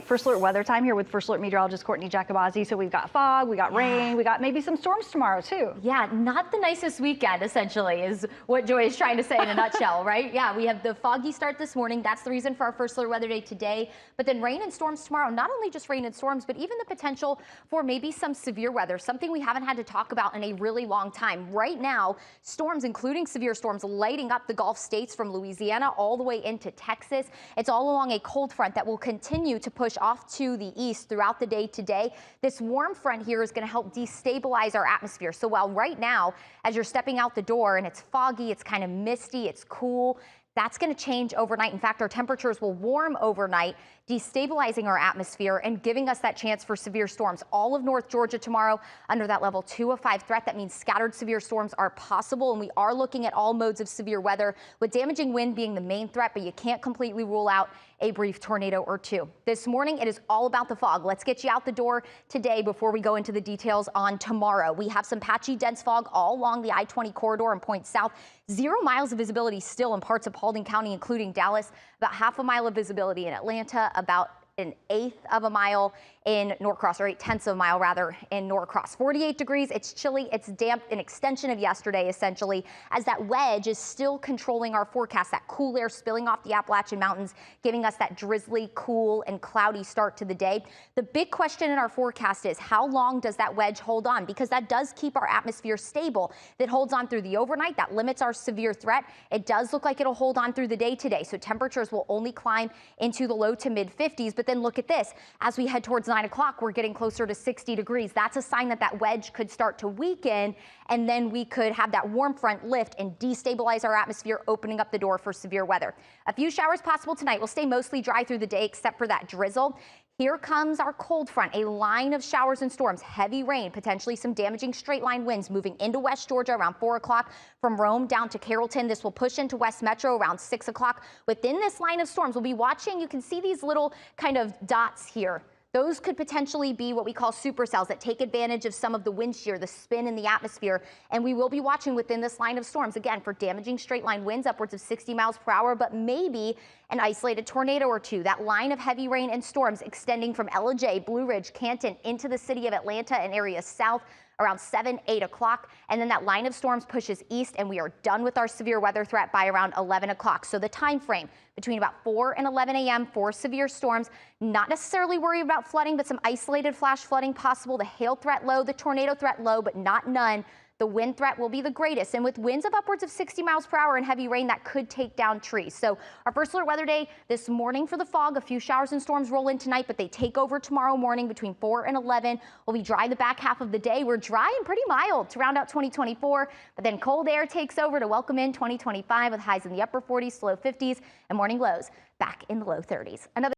First Alert weather time here with First Alert meteorologist Courtney Jacobazzi. So we've got fog, we got rain, we got maybe some storms tomorrow too. Yeah, not the nicest weekend, essentially, is what Joy is trying to say in a nutshell, right? Yeah, we have the foggy start this morning. That's the reason for our First Alert weather day today. But then rain and storms tomorrow. Not only just rain and storms, but even the potential for maybe some severe weather, something we haven't had to talk about in a really long time. Right now, storms, including severe storms, lighting up the Gulf states from Louisiana all the way into Texas. It's all along a cold front that will continue to push off to the east throughout the day today. This warm front here is going to help destabilize our atmosphere. So while right now, as you're stepping out the door and it's foggy, it's kind of misty, it's cool, that's going to change overnight. In fact, our temperatures will warm overnight, destabilizing our atmosphere and giving us that chance for severe storms. All of North Georgia tomorrow under that level 2 of 5 threat. That means scattered severe storms are possible, and we are looking at all modes of severe weather, with damaging wind being the main threat, but you can't completely rule out a brief tornado or two. This morning, it is all about the fog. Let's get you out the door today before we go into the details on tomorrow. We have some patchy, dense fog all along the I-20 corridor and points south. 0 miles of visibility still in parts of Paulding County, including Dallas. About half a mile of visibility in Atlanta, about 1/8 of a mile in Norcross, or 0.8 of a mile rather, in Norcross. 48 degrees, it's chilly, it's damp, an extension of yesterday essentially, as that wedge is still controlling our forecast, that cool air spilling off the Appalachian Mountains, giving us that drizzly, cool, and cloudy start to the day. The big question in our forecast is, how long does that wedge hold on? Because that does keep our atmosphere stable. That holds on through the overnight, that limits our severe threat. It does look like it'll hold on through the day today, so temperatures will only climb into the low to mid 50s, but then look at this. As we head towards 9 o'clock, we're getting closer to 60 degrees. That's a sign that that wedge could start to weaken, and then we could have that warm front lift and destabilize our atmosphere, opening up the door for severe weather. A few showers possible tonight. We'll stay mostly dry through the day, except for that drizzle. Here comes our cold front, a line of showers and storms, heavy rain, potentially some damaging straight line winds moving into West Georgia around 4 o'clock from Rome down to Carrollton. This will push into West Metro around 6 o'clock. Within this line of storms, we'll be watching. You can see these little kind of dots here. Those could potentially be what we call supercells that take advantage of some of the wind shear, the spin in the atmosphere. And we will be watching within this line of storms, again, for damaging straight line winds upwards of 60 miles per hour, but maybe an isolated tornado or two. That line of heavy rain and storms extending from Ellijay, Blue Ridge, Canton into the city of Atlanta and areas south around 7, 8 o'clock. And then that line of storms pushes east, and we are done with our severe weather threat by around 11 o'clock. So the time frame between about 4 and 11 a.m. for severe storms. Not necessarily worried about flooding, but some isolated flash flooding possible. The hail threat low, the tornado threat low, but not none. The wind threat will be the greatest, and with winds of upwards of 60 miles per hour and heavy rain, that could take down trees. So our First Alert weather day this morning for the fog, a few showers and storms roll in tonight, but they take over tomorrow morning between 4 and 11. We'll be dry the back half of the day. We're dry and pretty mild to round out 2024, but then cold air takes over to welcome in 2025 with highs in the upper 40s, low 50s, and morning lows back in the low 30s. Another